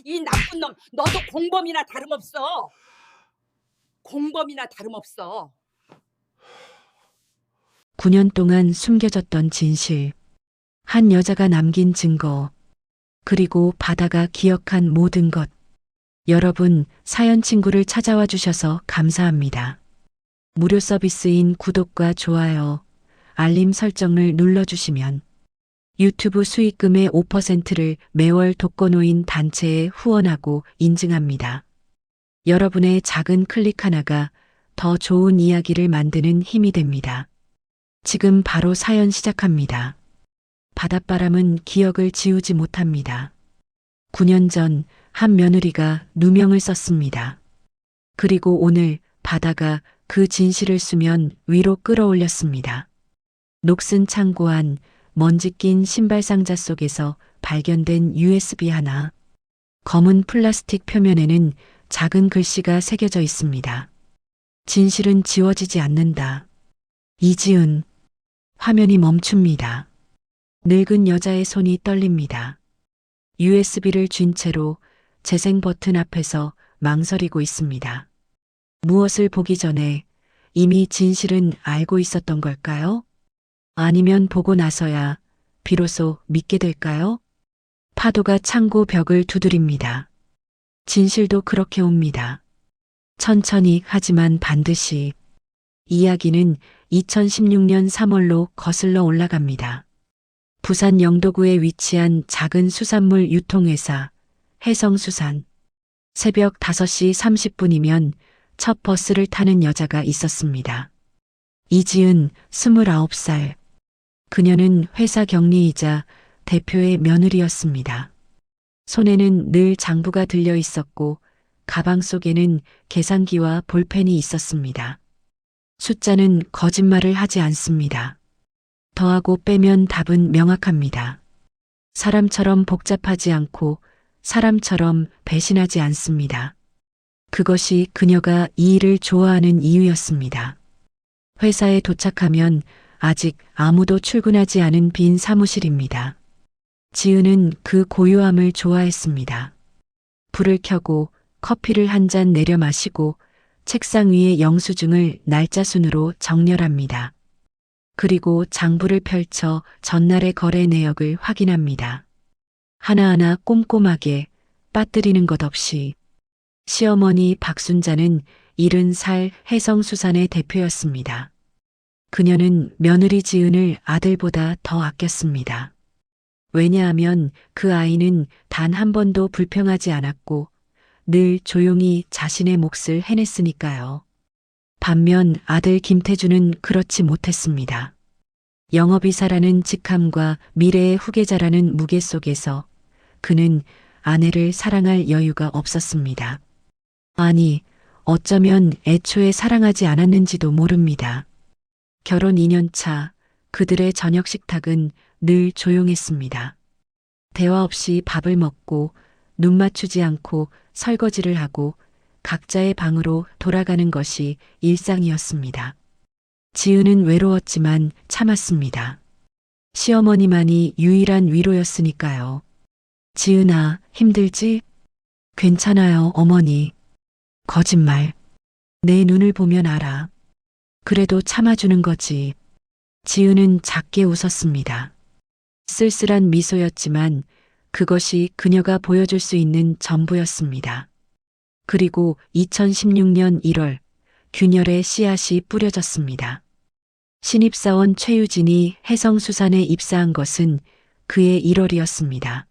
이 나쁜 놈, 너도 공범이나 다름없어. 공범이나 다름없어. 9년 동안 숨겨졌던 진실, 한 여자가 남긴 증거, 그리고 바다가 기억한 모든 것. 여러분, 사연 친구를 찾아와 주셔서 감사합니다. 무료 서비스인 구독과 좋아요, 알림 설정을 눌러주시면 유튜브 수익금의 5%를 매월 독거노인 단체에 후원하고 인증합니다. 여러분의 작은 클릭 하나가 더 좋은 이야기를 만드는 힘이 됩니다. 지금 바로 사연 시작합니다. 바닷바람은 기억을 지우지 못합니다. 9년 전 한 며느리가 누명을 썼습니다. 그리고 오늘 바다가 그 진실을 수면 위로 끌어올렸습니다. 녹슨 창고 안 먼지 낀 신발 상자 속에서 발견된 USB 하나. 검은 플라스틱 표면에는 작은 글씨가 새겨져 있습니다. 진실은 지워지지 않는다. 이지은. 화면이 멈춥니다. 늙은 여자의 손이 떨립니다. USB를 쥔 채로 재생 버튼 앞에서 망설이고 있습니다. 무엇을 보기 전에 이미 진실은 알고 있었던 걸까요? 아니면 보고 나서야 비로소 믿게 될까요? 파도가 창고 벽을 두드립니다. 진실도 그렇게 옵니다. 천천히 하지만 반드시. 이야기는 2016년 3월로 거슬러 올라갑니다. 부산 영도구에 위치한 작은 수산물 유통회사 해성수산. 새벽 5시 30분이면 첫 버스를 타는 여자가 있었습니다. 이지은 29살. 그녀는 회사 경리이자 대표의 며느리였습니다. 손에는 늘 장부가 들려 있었고 가방 속에는 계산기와 볼펜이 있었습니다. 숫자는 거짓말을 하지 않습니다. 더하고 빼면 답은 명확합니다. 사람처럼 복잡하지 않고 사람처럼 배신하지 않습니다. 그것이 그녀가 이 일을 좋아하는 이유였습니다. 회사에 도착하면 아직 아무도 출근하지 않은 빈 사무실입니다. 지은은 그 고요함을 좋아했습니다. 불을 켜고 커피를 한 잔 내려 마시고 책상 위에 영수증을 날짜 순으로 정렬합니다. 그리고 장부를 펼쳐 전날의 거래 내역을 확인합니다. 하나하나 꼼꼼하게 빠뜨리는 것 없이. 시어머니 박순자는 70살 해성수산의 대표였습니다. 그녀는 며느리 지은을 아들보다 더 아꼈습니다. 왜냐하면 그 아이는 단 한 번도 불평하지 않았고 늘 조용히 자신의 몫을 해냈으니까요. 반면 아들 김태주는 그렇지 못했습니다. 영업이사라는 직함과 미래의 후계자라는 무게 속에서 그는 아내를 사랑할 여유가 없었습니다. 아니, 어쩌면 애초에 사랑하지 않았는지도 모릅니다. 결혼 2년 차 그들의 저녁 식탁은 늘 조용했습니다. 대화 없이 밥을 먹고 눈 맞추지 않고 설거지를 하고 각자의 방으로 돌아가는 것이 일상이었습니다. 지은은 외로웠지만 참았습니다. 시어머니만이 유일한 위로였으니까요. 지은아, 힘들지? 괜찮아요, 어머니. 거짓말. 내 눈을 보면 알아. 그래도 참아주는 거지. 지은은 작게 웃었습니다. 쓸쓸한 미소였지만 그것이 그녀가 보여줄 수 있는 전부였습니다. 그리고 2016년 1월 균열의 씨앗이 뿌려졌습니다. 신입사원 최유진이 해성수산에 입사한 것은 그의 1월이었습니다.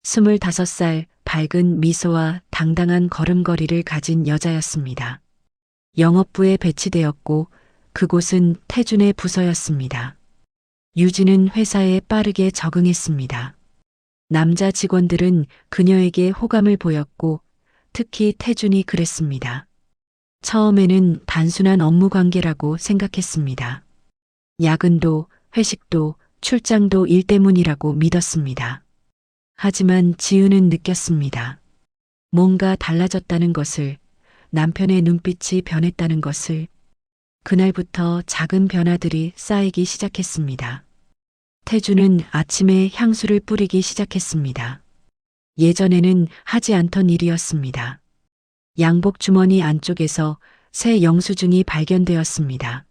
25살 밝은 미소와 당당한 걸음걸이를 가진 여자였습니다. 영업부에 배치되었고 그곳은 태준의 부서였습니다. 유진은 회사에 빠르게 적응했습니다. 남자 직원들은 그녀에게 호감을 보였고 특히 태준이 그랬습니다. 처음에는 단순한 업무 관계라고 생각했습니다. 야근도 회식도 출장도 일 때문이라고 믿었습니다. 하지만 지은은 느꼈습니다. 뭔가 달라졌다는 것을, 남편의 눈빛이 변했다는 것을. 그날부터 작은 변화들이 쌓이기 시작했습니다. 태주는 아침에 향수를 뿌리기 시작했습니다. 예전에는 하지 않던 일이었습니다. 양복 주머니 안쪽에서 새 영수증이 발견되었습니다.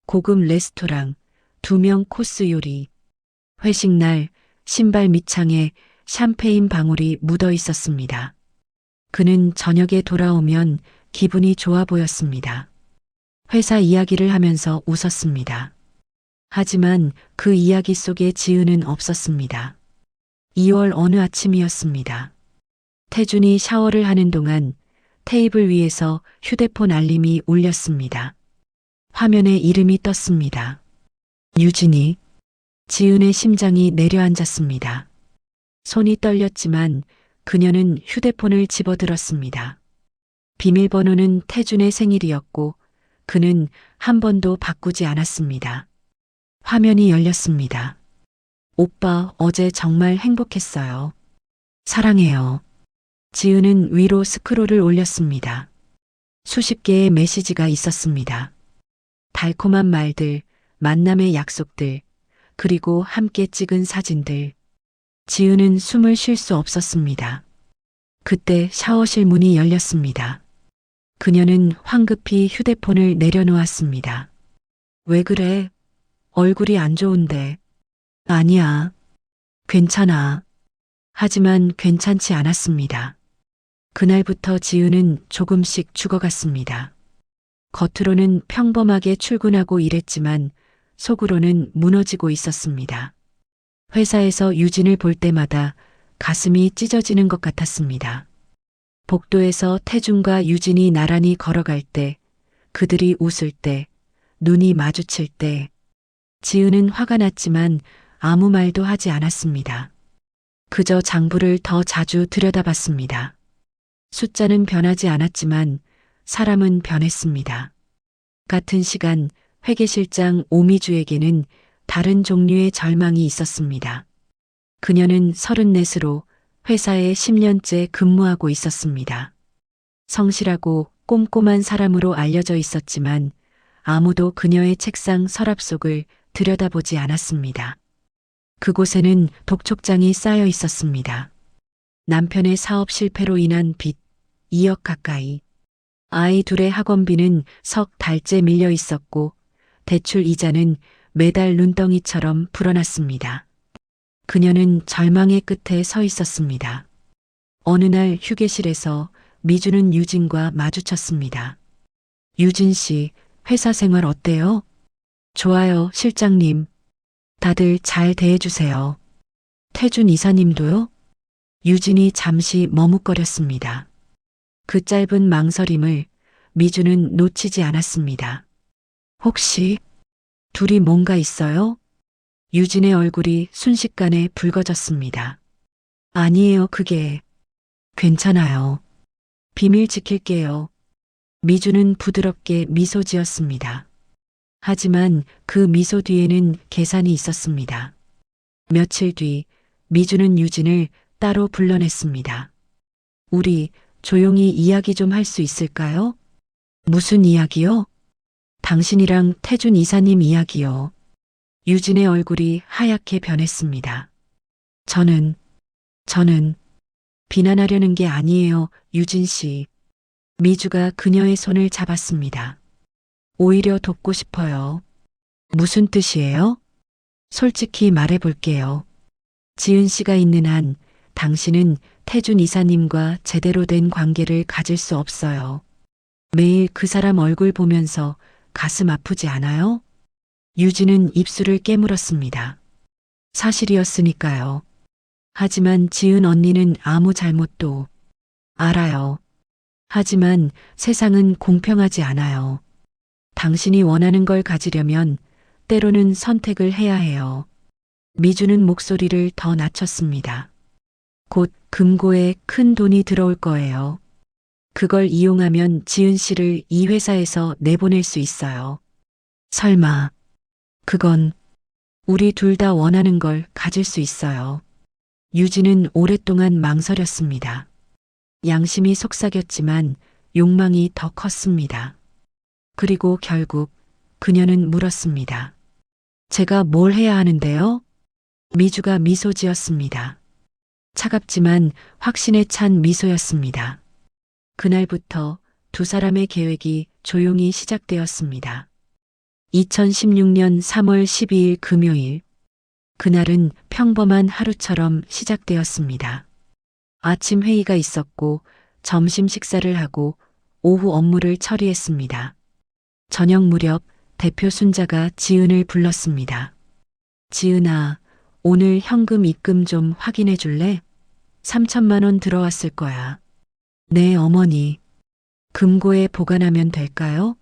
고급 레스토랑, 2명 코스 요리, 회식날 신발 밑창에 샴페인 방울이 묻어 있었습니다. 그는 저녁에 돌아오면 기분이 좋아 보였습니다. 회사 이야기를 하면서 웃었습니다. 하지만 그 이야기 속에 지은은 없었습니다. 2월 어느 아침이었습니다. 태준이 샤워를 하는 동안 테이블 위에서 휴대폰 알림이 울렸습니다. 화면에 이름이 떴습니다. 유진이. 지은의 심장이 내려앉았습니다. 손이 떨렸지만 그녀는 휴대폰을 집어들었습니다. 비밀번호는 태준의 생일이었고 그는 한 번도 바꾸지 않았습니다. 화면이 열렸습니다. 오빠, 어제 정말 행복했어요. 사랑해요. 지은은 위로 스크롤을 올렸습니다. 수십 개의 메시지가 있었습니다. 달콤한 말들, 만남의 약속들, 그리고 함께 찍은 사진들. 지은은 숨을 쉴 수 없었습니다. 그때 샤워실 문이 열렸습니다. 그녀는 황급히 휴대폰을 내려놓았습니다. 왜 그래? 얼굴이 안 좋은데. 아니야. 괜찮아. 하지만 괜찮지 않았습니다. 그날부터 지은은 조금씩 죽어갔습니다. 겉으로는 평범하게 출근하고 일했지만 속으로는 무너지고 있었습니다. 회사에서 유진을 볼 때마다 가슴이 찢어지는 것 같았습니다. 복도에서 태준과 유진이 나란히 걸어갈 때, 그들이 웃을 때, 눈이 마주칠 때, 지은은 화가 났지만 아무 말도 하지 않았습니다. 그저 장부를 더 자주 들여다봤습니다. 숫자는 변하지 않았지만 사람은 변했습니다. 같은 시간 회계실장 오미주에게는 다른 종류의 절망이 있었습니다. 그녀는 34으로 회사에 10년째 근무하고 있었습니다. 성실하고 꼼꼼한 사람으로 알려져 있었지만 아무도 그녀의 책상 서랍 속을 들여다보지 않았습니다. 그곳에는 독촉장이 쌓여 있었습니다. 남편의 사업 실패로 인한 빚 2억 가까이, 아이 둘의 학원비는 석 달째 밀려 있었고 대출 이자는 매달 눈덩이처럼 불어났습니다. 그녀는 절망의 끝에 서 있었습니다. 어느 날 휴게실에서 미주는 유진과 마주쳤습니다. 유진 씨, 회사 생활 어때요? 좋아요, 실장님. 다들 잘 대해주세요. 태준 이사님도요? 유진이 잠시 머뭇거렸습니다. 그 짧은 망설임을 미주는 놓치지 않았습니다. 혹시 둘이 뭔가 있어요? 유진의 얼굴이 순식간에 붉어졌습니다. 아니에요, 그게. 괜찮아요. 비밀 지킬게요. 미주는 부드럽게 미소 지었습니다. 하지만 그 미소 뒤에는 계산이 있었습니다. 며칠 뒤 미주는 유진을 따로 불러냈습니다. 우리 조용히 이야기 좀 할 수 있을까요? 무슨 이야기요? 당신이랑 태준 이사님 이야기요. 유진의 얼굴이 하얗게 변했습니다. 저는 비난하려는 게 아니에요, 유진 씨. 미주가 그녀의 손을 잡았습니다. 오히려 돕고 싶어요. 무슨 뜻이에요? 솔직히 말해볼게요. 지은 씨가 있는 한 당신은 태준 이사님과 제대로 된 관계를 가질 수 없어요. 매일 그 사람 얼굴 보면서 가슴 아프지 않아요? 유진은 입술을 깨물었습니다. 사실이었으니까요. 하지만 지은 언니는 아무 잘못도 알아요. 하지만 세상은 공평하지 않아요. 당신이 원하는 걸 가지려면 때로는 선택을 해야 해요. 미주는 목소리를 더 낮췄습니다. 곧 금고에 큰 돈이 들어올 거예요. 그걸 이용하면 지은 씨를 이 회사에서 내보낼 수 있어요. 설마, 그건 우리 둘 다 원하는 걸 가질 수 있어요. 유진은 오랫동안 망설였습니다. 양심이 속삭였지만 욕망이 더 컸습니다. 그리고 결국 그녀는 물었습니다. 제가 뭘 해야 하는데요? 미주가 미소 지었습니다. 차갑지만 확신에 찬 미소였습니다. 그날부터 두 사람의 계획이 조용히 시작되었습니다. 2016년 3월 12일 금요일. 그날은 평범한 하루처럼 시작되었습니다. 아침 회의가 있었고 점심 식사를 하고 오후 업무를 처리했습니다. 저녁 무렵 대표 순자가 지은을 불렀습니다. 지은아, 오늘 현금 입금 좀 확인해 줄래? 3천만 원 들어왔을 거야. 네, 어머니. 금고에 보관하면 될까요?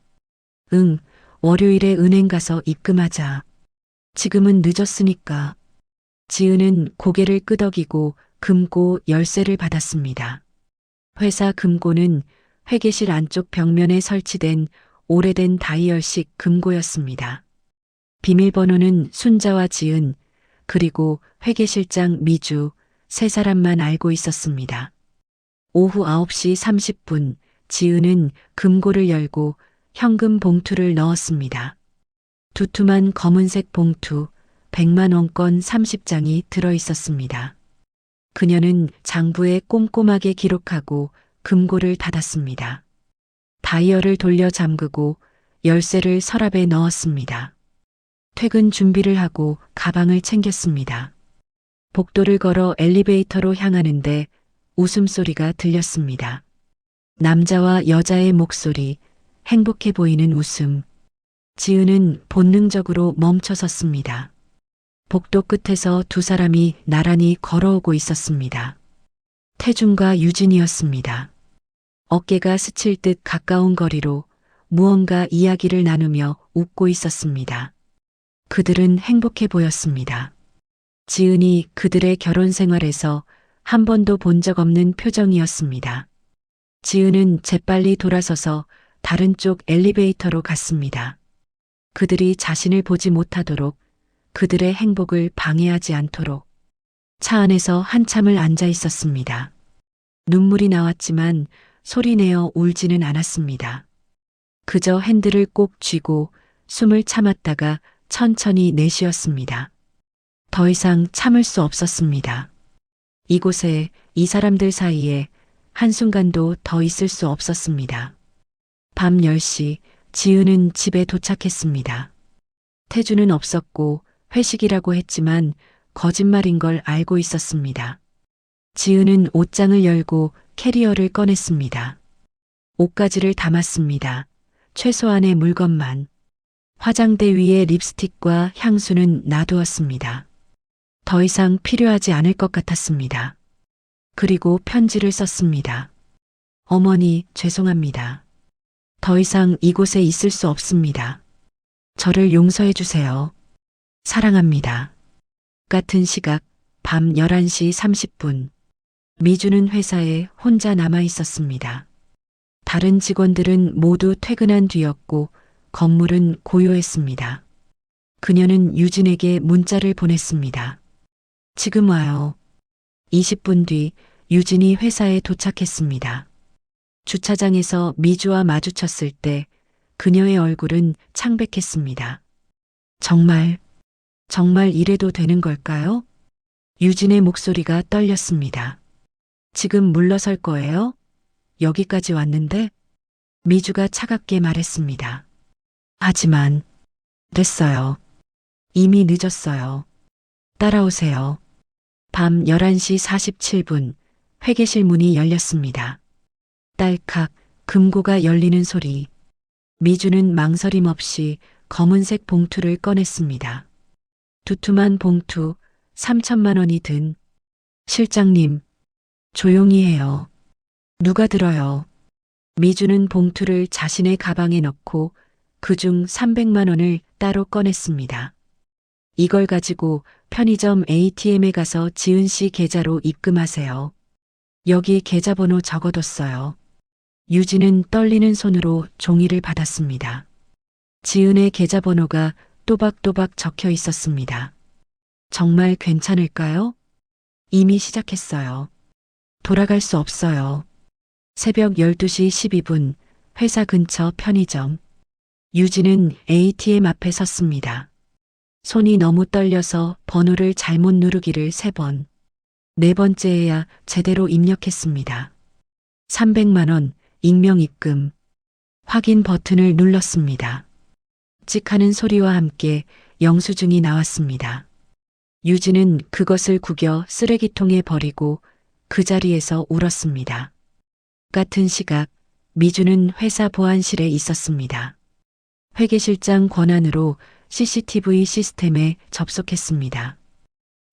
응, 월요일에 은행 가서 입금하자. 지금은 늦었으니까. 지은은 고개를 끄덕이고 금고 열쇠를 받았습니다. 회사 금고는 회계실 안쪽 벽면에 설치된 오래된 다이얼식 금고였습니다. 비밀번호는 순자와 지은, 그리고 회계실장 미주, 세 사람만 알고 있었습니다. 오후 9시 30분, 지은은 금고를 열고 현금 봉투를 넣었습니다. 두툼한 검은색 봉투, 100만 원권 30장이 들어 있었습니다. 그녀는 장부에 꼼꼼하게 기록하고 금고를 닫았습니다. 다이얼을 돌려 잠그고 열쇠를 서랍에 넣었습니다. 퇴근 준비를 하고 가방을 챙겼습니다. 복도를 걸어 엘리베이터로 향하는데 웃음소리가 들렸습니다. 남자와 여자의 목소리, 행복해 보이는 웃음. 지은은 본능적으로 멈춰섰습니다. 복도 끝에서 두 사람이 나란히 걸어오고 있었습니다. 태준과 유진이었습니다. 어깨가 스칠 듯 가까운 거리로 무언가 이야기를 나누며 웃고 있었습니다. 그들은 행복해 보였습니다. 지은이 그들의 결혼 생활에서 한 번도 본 적 없는 표정이었습니다. 지은은 재빨리 돌아서서 다른 쪽 엘리베이터로 갔습니다. 그들이 자신을 보지 못하도록, 그들의 행복을 방해하지 않도록. 차 안에서 한참을 앉아 있었습니다. 눈물이 나왔지만 소리내어 울지는 않았습니다. 그저 핸들을 꼭 쥐고 숨을 참았다가 천천히 내쉬었습니다. 더 이상 참을 수 없었습니다. 이곳에, 이 사람들 사이에 한순간도 더 있을 수 없었습니다. 밤 10시, 지은은 집에 도착했습니다. 태주는 없었고 회식이라고 했지만 거짓말인 걸 알고 있었습니다. 지은은 옷장을 열고 캐리어를 꺼냈습니다. 옷가지를 담았습니다. 최소한의 물건만. 화장대 위에 립스틱과 향수는 놔두었습니다. 더 이상 필요하지 않을 것 같았습니다. 그리고 편지를 썼습니다. 어머니, 죄송합니다. 더 이상 이곳에 있을 수 없습니다. 저를 용서해 주세요. 사랑합니다. 같은 시각, 밤 11시 30분. 미주는 회사에 혼자 남아 있었습니다. 다른 직원들은 모두 퇴근한 뒤였고 건물은 고요했습니다. 그녀는 유진에게 문자를 보냈습니다. 지금 와요. 20분 뒤 유진이 회사에 도착했습니다. 주차장에서 미주와 마주쳤을 때 그녀의 얼굴은 창백했습니다. 정말 이래도 되는 걸까요? 유진의 목소리가 떨렸습니다. 지금 물러설 거예요? 여기까지 왔는데? 미주가 차갑게 말했습니다. 하지만, 됐어요. 이미 늦었어요. 따라오세요. 밤 11시 47분, 회계실 문이 열렸습니다. 딸칵, 금고가 열리는 소리. 미주는 망설임 없이 검은색 봉투를 꺼냈습니다. 두툼한 봉투, 3천만 원이 든. 실장님, 조용히 해요. 누가 들어요? 미주는 봉투를 자신의 가방에 넣고 그중 300만 원을 따로 꺼냈습니다. 이걸 가지고 편의점 ATM에 가서 지은 씨 계좌로 입금하세요. 여기 계좌번호 적어뒀어요. 유진은 떨리는 손으로 종이를 받았습니다. 지은의 계좌번호가 또박또박 적혀 있었습니다. 정말 괜찮을까요? 이미 시작했어요. 돌아갈 수 없어요. 새벽 12시 12분, 회사 근처 편의점. 유진은 ATM 앞에 섰습니다. 손이 너무 떨려서 번호를 잘못 누르기를 3번. 네 번째에야 제대로 입력했습니다. 300만 원, 익명 입금. 확인 버튼을 눌렀습니다. 찍하는 소리와 함께 영수증이 나왔습니다. 유진은 그것을 구겨 쓰레기통에 버리고 그 자리에서 울었습니다. 같은 시각 미주는 회사 보안실에 있었습니다. 회계실장 권한으로 CCTV 시스템에 접속했습니다.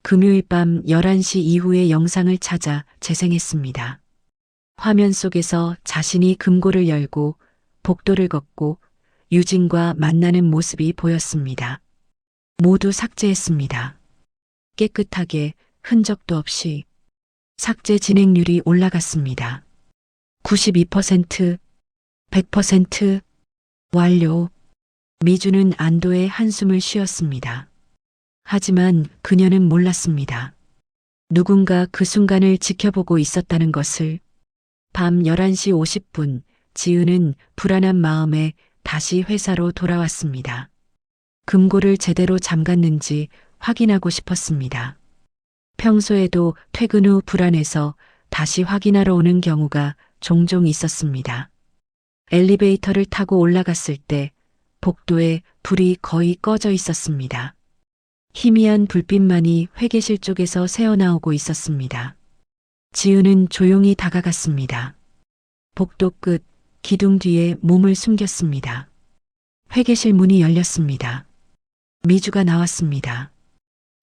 금요일 밤 11시 이후의 영상을 찾아 재생했습니다. 화면 속에서 자신이 금고를 열고 복도를 걷고 유진과 만나는 모습이 보였습니다. 모두 삭제했습니다. 깨끗하게 흔적도 없이. 삭제 진행률이 올라갔습니다. 92%, 100%, 완료. 미주는 안도의 한숨을 쉬었습니다. 하지만 그녀는 몰랐습니다. 누군가 그 순간을 지켜보고 있었다는 것을. 밤 11시 50분, 지은은 불안한 마음에 다시 회사로 돌아왔습니다. 금고를 제대로 잠갔는지 확인하고 싶었습니다. 평소에도 퇴근 후 불안해서 다시 확인하러 오는 경우가 종종 있었습니다. 엘리베이터를 타고 올라갔을 때 복도에 불이 거의 꺼져 있었습니다. 희미한 불빛만이 회계실 쪽에서 새어나오고 있었습니다. 지은은 조용히 다가갔습니다. 복도 끝, 기둥 뒤에 몸을 숨겼습니다. 회계실 문이 열렸습니다. 미주가 나왔습니다.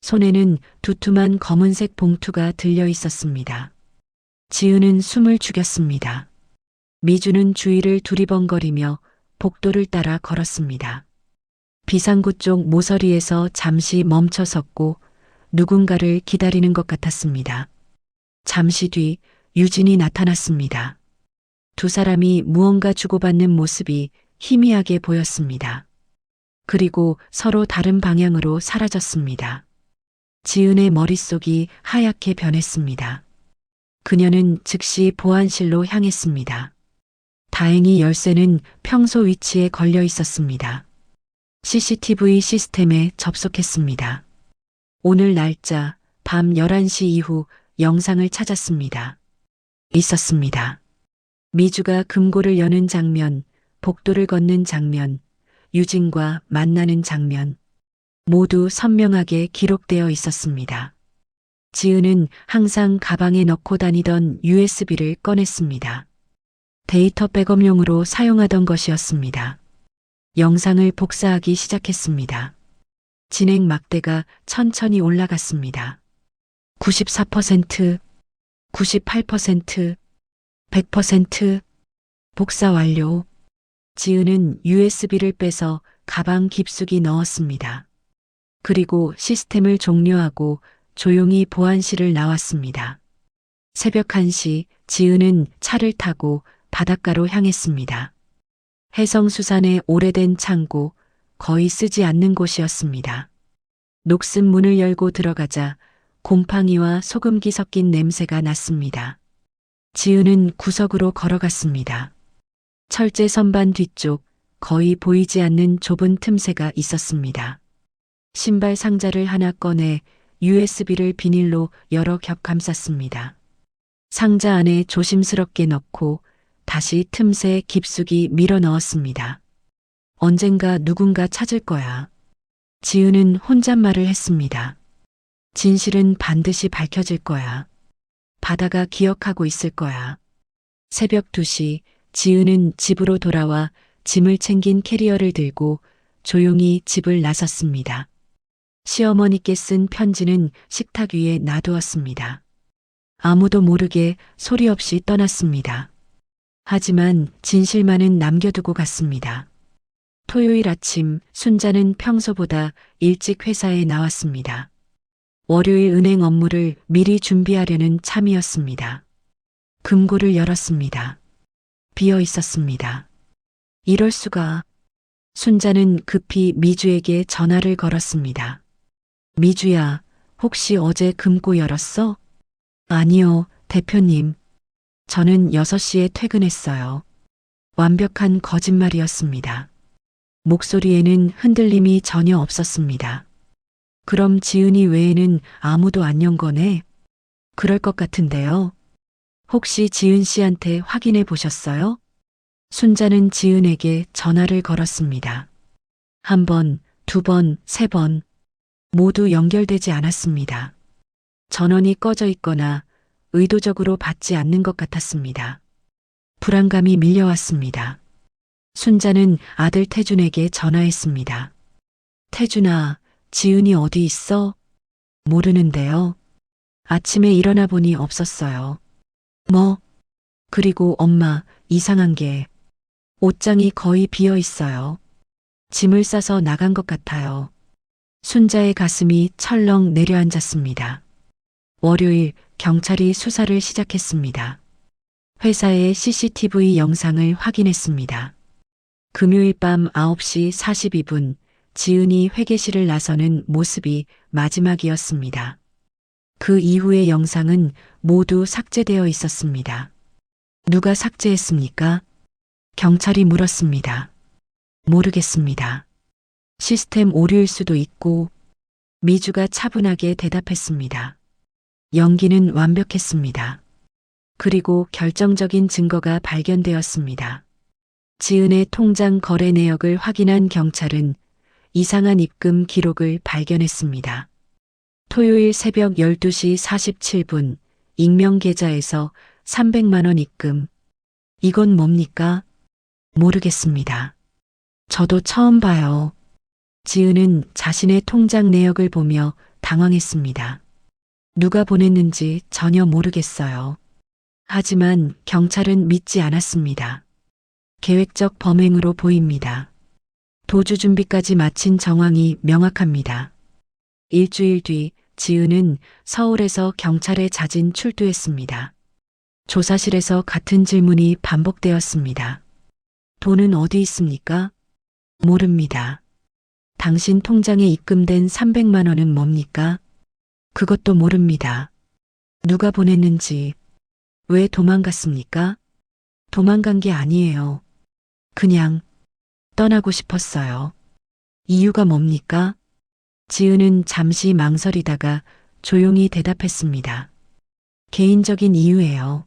손에는 두툼한 검은색 봉투가 들려 있었습니다. 지은은 숨을 죽였습니다. 미주는 주위를 두리번거리며 복도를 따라 걸었습니다. 비상구 쪽 모서리에서 잠시 멈춰 섰고 누군가를 기다리는 것 같았습니다. 잠시 뒤 유진이 나타났습니다. 두 사람이 무언가 주고받는 모습이 희미하게 보였습니다. 그리고 서로 다른 방향으로 사라졌습니다. 지은의 머릿속이 하얗게 변했습니다. 그녀는 즉시 보안실로 향했습니다. 다행히 열쇠는 평소 위치에 걸려 있었습니다. CCTV 시스템에 접속했습니다. 오늘 날짜 밤 11시 이후 영상을 찾았습니다. 있었습니다. 미주가 금고를 여는 장면, 복도를 걷는 장면, 유진과 만나는 장면, 모두 선명하게 기록되어 있었습니다. 지은은 항상 가방에 넣고 다니던 USB를 꺼냈습니다. 데이터 백업용으로 사용하던 것이었습니다. 영상을 복사하기 시작했습니다. 진행 막대가 천천히 올라갔습니다. 94%, 98%, 100%, 복사 완료. 지은은 USB를 빼서 가방 깊숙이 넣었습니다. 그리고 시스템을 종료하고 조용히 보안실을 나왔습니다. 새벽 1시 지은은 차를 타고 바닷가로 향했습니다. 해성수산의 오래된 창고, 거의 쓰지 않는 곳이었습니다. 녹슨 문을 열고 들어가자 곰팡이와 소금기 섞인 냄새가 났습니다. 지은은 구석으로 걸어갔습니다. 철제 선반 뒤쪽 거의 보이지 않는 좁은 틈새가 있었습니다. 신발 상자를 하나 꺼내 USB를 비닐로 여러 겹 감쌌습니다. 상자 안에 조심스럽게 넣고 다시 틈새 깊숙이 밀어 넣었습니다. 언젠가 누군가 찾을 거야. 지은은 혼잣말을 했습니다. 진실은 반드시 밝혀질 거야. 바다가 기억하고 있을 거야. 새벽 2시 지은은 집으로 돌아와 짐을 챙긴 캐리어를 들고 조용히 집을 나섰습니다. 시어머니께 쓴 편지는 식탁 위에 놔두었습니다. 아무도 모르게 소리 없이 떠났습니다. 하지만 진실만은 남겨두고 갔습니다. 토요일 아침 순자는 평소보다 일찍 회사에 나왔습니다. 월요일 은행 업무를 미리 준비하려는 참이었습니다. 금고를 열었습니다. 비어 있었습니다. 이럴 수가. 순자는 급히 미주에게 전화를 걸었습니다. 미주야, 혹시 어제 금고 열었어? 아니요, 대표님. 저는 6시에 퇴근했어요. 완벽한 거짓말이었습니다. 목소리에는 흔들림이 전혀 없었습니다. 그럼 지은이 외에는 아무도 안 연 거네? 그럴 것 같은데요. 혹시 지은 씨한테 확인해 보셨어요? 순자는 지은에게 전화를 걸었습니다. 한 번, 두 번, 세 번. 모두 연결되지 않았습니다. 전원이 꺼져 있거나 의도적으로 받지 않는 것 같았습니다. 불안감이 밀려왔습니다. 순자는 아들 태준에게 전화했습니다. 태준아, 지은이 어디 있어? 모르는데요. 아침에 일어나 보니 없었어요. 뭐? 그리고 엄마, 이상한 게 옷장이 거의 비어 있어요. 짐을 싸서 나간 것 같아요. 순자의 가슴이 철렁 내려앉았습니다. 월요일 경찰이 수사를 시작했습니다. 회사의 CCTV 영상을 확인했습니다. 금요일 밤 9시 42분 지은이 회계실을 나서는 모습이 마지막이었습니다. 그 이후의 영상은 모두 삭제되어 있었습니다. 누가 삭제했습니까? 경찰이 물었습니다. 모르겠습니다. 시스템 오류일 수도 있고 미주가 차분하게 대답했습니다. 연기는 완벽했습니다. 그리고 결정적인 증거가 발견되었습니다. 지은의 통장 거래 내역을 확인한 경찰은 이상한 입금 기록을 발견했습니다. 토요일 새벽 12시 47분 익명 계좌에서 300만 원 입금. 이건 뭡니까? 모르겠습니다. 저도 처음 봐요. 지은은 자신의 통장 내역을 보며 당황했습니다. 누가 보냈는지 전혀 모르겠어요. 하지만 경찰은 믿지 않았습니다. 계획적 범행으로 보입니다. 도주 준비까지 마친 정황이 명확합니다. 일주일 뒤 지은은 서울에서 경찰에 자진 출두했습니다. 조사실에서 같은 질문이 반복되었습니다. 돈은 어디 있습니까? 모릅니다. 당신 통장에 입금된 300만 원은 뭡니까? 그것도 모릅니다. 누가 보냈는지. 왜 도망갔습니까? 도망간 게 아니에요. 그냥 떠나고 싶었어요. 이유가 뭡니까? 지은은 잠시 망설이다가 조용히 대답했습니다. 개인적인 이유예요.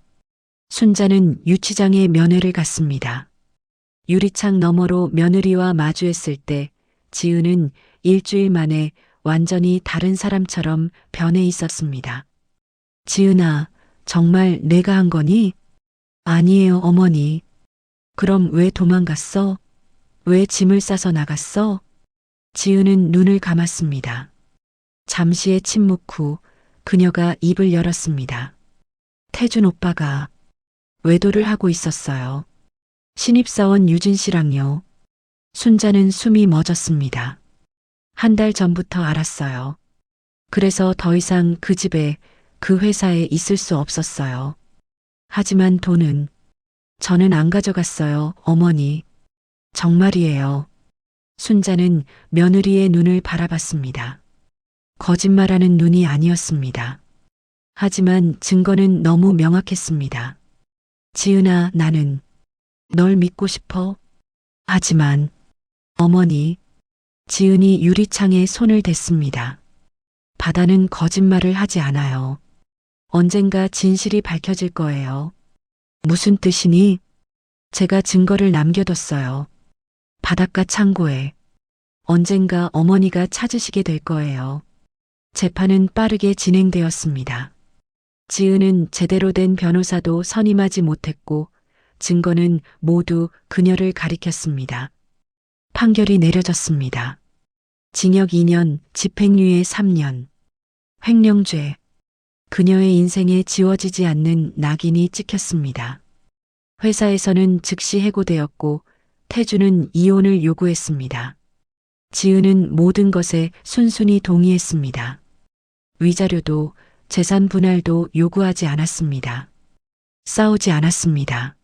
순자는 유치장에 면회를 갔습니다. 유리창 너머로 며느리와 마주했을 때 지은은 일주일 만에 완전히 다른 사람처럼 변해 있었습니다. 지은아, 정말 내가 한 거니? 아니에요, 어머니. 그럼 왜 도망갔어? 왜 짐을 싸서 나갔어? 지은은 눈을 감았습니다. 잠시의 침묵 후 그녀가 입을 열었습니다. 태준 오빠가 외도를 하고 있었어요. 신입사원 유진 씨랑요. 순자는 숨이 멎었습니다. 한 달 전부터 알았어요. 그래서 더 이상 그 집에, 그 회사에 있을 수 없었어요. 하지만 돈은 저는 안 가져갔어요, 어머니. 정말이에요. 순자는 며느리의 눈을 바라봤습니다. 거짓말하는 눈이 아니었습니다. 하지만 증거는 너무 명확했습니다. 지은아, 나는 널 믿고 싶어. 하지만 어머니, 지은이 유리창에 손을 댔습니다. 바다는 거짓말을 하지 않아요. 언젠가 진실이 밝혀질 거예요. 무슨 뜻이니? 제가 증거를 남겨뒀어요. 바닷가 창고에. 언젠가 어머니가 찾으시게 될 거예요. 재판은 빠르게 진행되었습니다. 지은은 제대로 된 변호사도 선임하지 못했고 증거는 모두 그녀를 가리켰습니다. 판결이 내려졌습니다. 징역 2년, 집행유예 3년. 횡령죄. 그녀의 인생에 지워지지 않는 낙인이 찍혔습니다. 회사에서는 즉시 해고되었고 태주는 이혼을 요구했습니다. 지은은 모든 것에 순순히 동의했습니다. 위자료도 재산 분할도 요구하지 않았습니다. 싸우지 않았습니다.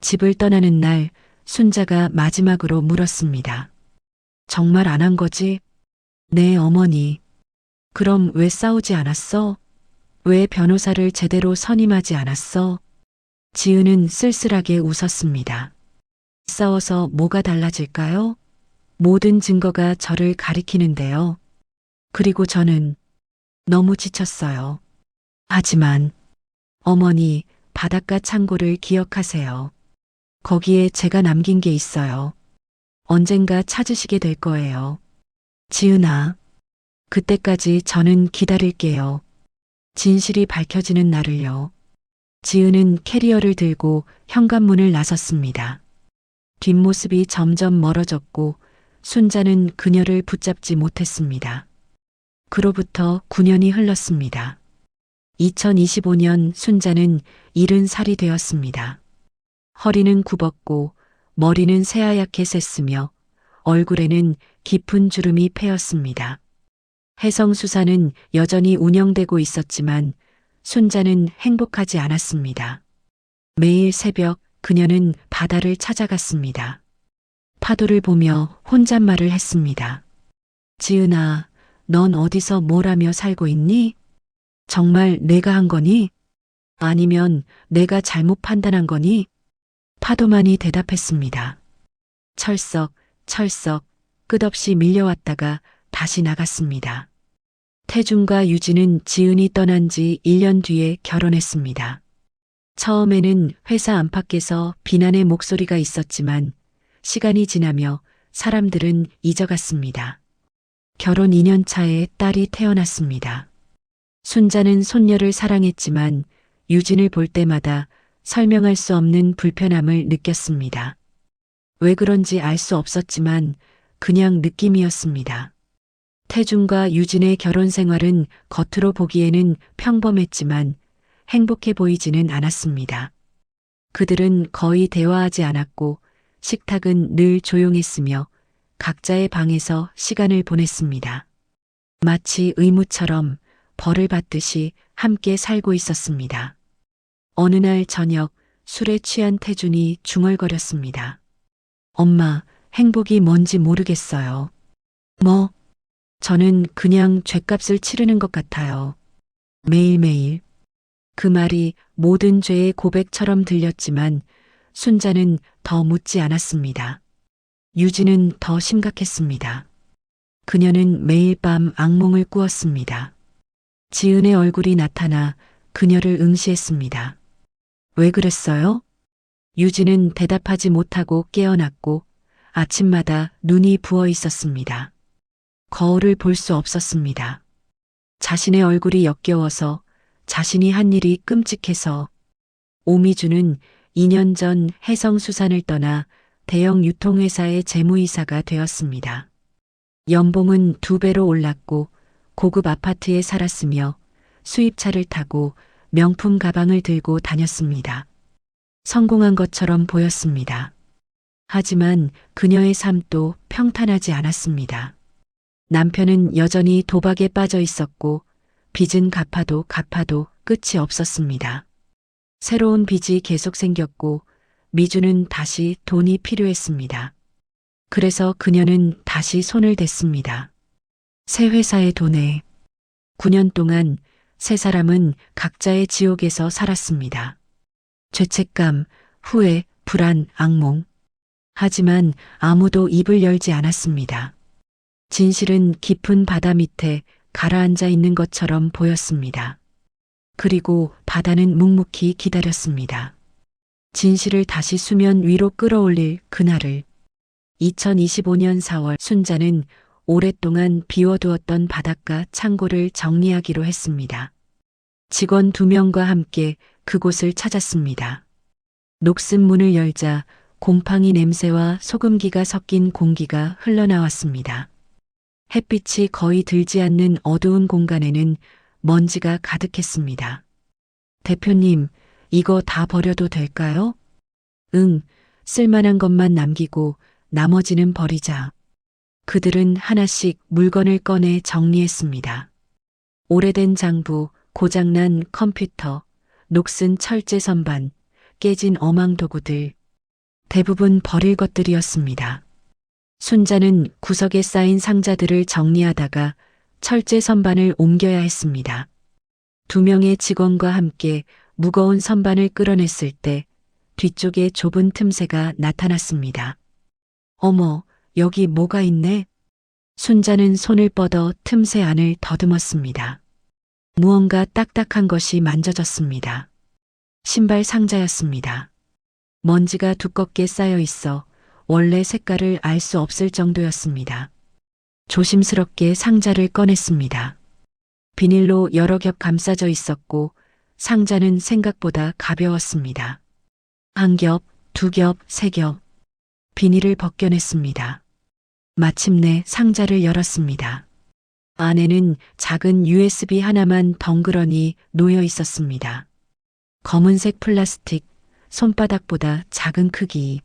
집을 떠나는 날 순자가 마지막으로 물었습니다. 정말 안 한 거지? 네, 어머니. 그럼 왜 싸우지 않았어? 왜 변호사를 제대로 선임하지 않았어? 지은은 쓸쓸하게 웃었습니다. 싸워서 뭐가 달라질까요? 모든 증거가 저를 가리키는데요. 그리고 저는 너무 지쳤어요. 하지만 어머니, 바닷가 창고를 기억하세요. 거기에 제가 남긴 게 있어요. 언젠가 찾으시게 될 거예요. 지은아, 그때까지 저는 기다릴게요. 진실이 밝혀지는 날을요. 지은은 캐리어를 들고 현관문을 나섰습니다. 뒷모습이 점점 멀어졌고 순자는 그녀를 붙잡지 못했습니다. 그로부터 9년이 흘렀습니다. 2025년 순자는 70살이 되었습니다. 허리는 굽었고 머리는 새하얗게 샜으며 얼굴에는 깊은 주름이 패였습니다. 해성수산은 여전히 운영되고 있었지만 순자는 행복하지 않았습니다. 매일 새벽 그녀는 바다를 찾아갔습니다. 파도를 보며 혼잣말을 했습니다. 지은아, 넌 어디서 뭘 하며 살고 있니? 정말 내가 한 거니? 아니면 내가 잘못 판단한 거니? 파도만이 대답했습니다. 철썩, 철썩, 끝없이 밀려왔다가 다시 나갔습니다. 태중과 유진은 지은이 떠난 지 1년 뒤에 결혼했습니다. 처음에는 회사 안팎에서 비난의 목소리가 있었지만 시간이 지나며 사람들은 잊어갔습니다. 결혼 2년 차에 딸이 태어났습니다. 순자는 손녀를 사랑했지만 유진을 볼 때마다 설명할 수 없는 불편함을 느꼈습니다. 왜 그런지 알 수 없었지만 그냥 느낌이었습니다. 태중과 유진의 결혼 생활은 겉으로 보기에는 평범했지만 행복해 보이지는 않았습니다. 그들은 거의 대화하지 않았고 식탁은 늘 조용했으며 각자의 방에서 시간을 보냈습니다. 마치 의무처럼 벌을 받듯이 함께 살고 있었습니다. 어느 날 저녁 술에 취한 태준이 중얼거렸습니다. 엄마, 행복이 뭔지 모르겠어요. 뭐? 저는 그냥 죗값을 치르는 것 같아요. 매일매일. 그 말이 모든 죄의 고백처럼 들렸지만 순자는 더 묻지 않았습니다. 유진은 더 심각했습니다. 그녀는 매일 밤 악몽을 꾸었습니다. 지은의 얼굴이 나타나 그녀를 응시했습니다. 왜 그랬어요? 유진은 대답하지 못하고 깨어났고 아침마다 눈이 부어 있었습니다. 거울을 볼 수 없었습니다. 자신의 얼굴이 역겨워서, 자신이 한 일이 끔찍해서. 오미주는 2년 전 해성수산을 떠나 대형 유통회사의 재무이사가 되었습니다. 연봉은 2배로 올랐고 고급 아파트에 살았으며 수입차를 타고 명품 가방을 들고 다녔습니다. 성공한 것처럼 보였습니다. 하지만 그녀의 삶도 평탄하지 않았습니다. 남편은 여전히 도박에 빠져 있었고 빚은 갚아도 끝이 없었습니다. 새로운 빚이 계속 생겼고 미주는 다시 돈이 필요했습니다. 그래서 그녀는 다시 손을 댔습니다. 새 회사의 돈에. 9년 동안 세 사람은 각자의 지옥에서 살았습니다. 죄책감, 후회, 불안, 악몽. 하지만 아무도 입을 열지 않았습니다. 진실은 깊은 바다 밑에 가라앉아 있는 것처럼 보였습니다. 그리고 바다는 묵묵히 기다렸습니다. 진실을 다시 수면 위로 끌어올릴 그날을. 2025년 4월 순자는 오랫동안 비워두었던 바닷가 창고를 정리하기로 했습니다. 직원 2명과 함께 그곳을 찾았습니다. 녹슨 문을 열자 곰팡이 냄새와 소금기가 섞인 공기가 흘러나왔습니다. 햇빛이 거의 들지 않는 어두운 공간에는 먼지가 가득했습니다. 대표님, 이거 다 버려도 될까요? 응, 쓸만한 것만 남기고 나머지는 버리자. 그들은 하나씩 물건을 꺼내 정리했습니다. 오래된 장부, 고장난 컴퓨터, 녹슨 철제 선반, 깨진 어망도구들. 대부분 버릴 것들이었습니다. 순자는 구석에 쌓인 상자들을 정리하다가 철제 선반을 옮겨야 했습니다. 2명의 직원과 함께 무거운 선반을 끌어냈을 때 뒤쪽에 좁은 틈새가 나타났습니다. 어머, 여기 뭐가 있네? 순자는 손을 뻗어 틈새 안을 더듬었습니다. 무언가 딱딱한 것이 만져졌습니다. 신발 상자였습니다. 먼지가 두껍게 쌓여 있어 원래 색깔을 알 수 없을 정도였습니다. 조심스럽게 상자를 꺼냈습니다. 비닐로 여러 겹 감싸져 있었고 상자는 생각보다 가벼웠습니다. 한 겹, 두 겹, 세 겹. 비닐을 벗겨냈습니다. 마침내 상자를 열었습니다. 안에는 작은 USB 하나만 덩그러니 놓여 있었습니다. 검은색 플라스틱, 손바닥보다 작은 크기.